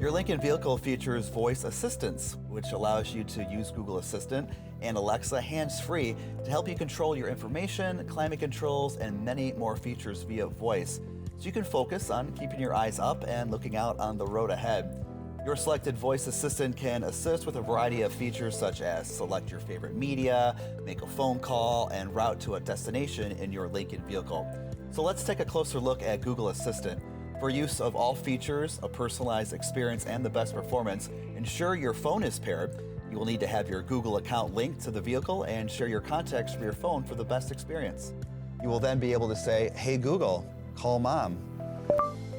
Your Lincoln vehicle features voice assistance, which allows you to use Google Assistant and Alexa hands-free to help you control your information, climate controls, and many more features via voice. So you can focus on keeping your eyes up and looking out on the road ahead. Your selected voice assistant can assist with a variety of features such as select your favorite media, make a phone call, and route to a destination in your Lincoln vehicle. So let's take a closer look at Google Assistant. For use of all features, a personalized experience, and the best performance, ensure your phone is paired. You will need to have your Google account linked to the vehicle and share your contacts from your phone for the best experience. You will then be able to say, "Hey Google, call mom."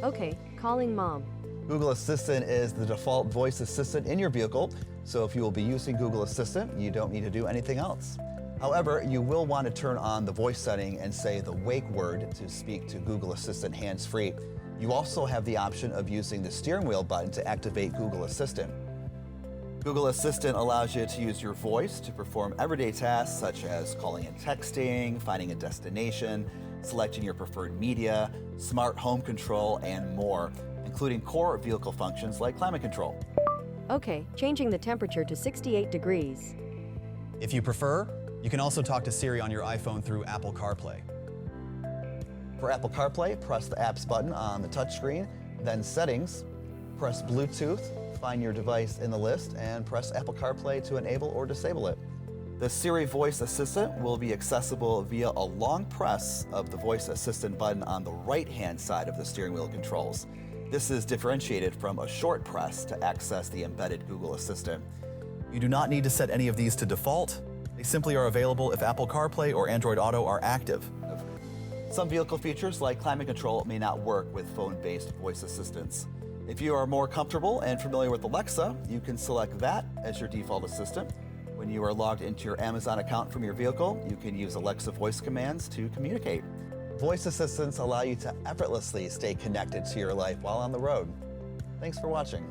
Okay, calling mom. Google Assistant is the default voice assistant in your vehicle, so if you will be using Google Assistant, you don't need to do anything else. However, you will want to turn on the voice setting and say the wake word to speak to Google Assistant hands-free. You also have the option of using the steering wheel button to activate Google Assistant. Google Assistant allows you to use your voice to perform everyday tasks such as calling and texting, finding a destination, selecting your preferred media, smart home control, and more, including core vehicle functions like climate control. Okay, changing the temperature to 68 degrees. If you prefer, you can also talk to Siri on your iPhone through Apple CarPlay. For Apple CarPlay, press the Apps button on the touchscreen, then Settings, press Bluetooth, find your device in the list, and press Apple CarPlay to enable or disable it. The Siri voice assistant will be accessible via a long press of the voice assistant button on the right-hand side of the steering wheel controls. This is differentiated from a short press to access the embedded Google Assistant. You do not need to set any of these to default. They simply are available if Apple CarPlay or Android Auto are active. Some vehicle features like climate control may not work with phone-based voice assistants. If you are more comfortable and familiar with Alexa, you can select that as your default assistant. When you are logged into your Amazon account from your vehicle, you can use Alexa voice commands to communicate. Voice assistants allow you to effortlessly stay connected to your life while on the road. Thanks for watching.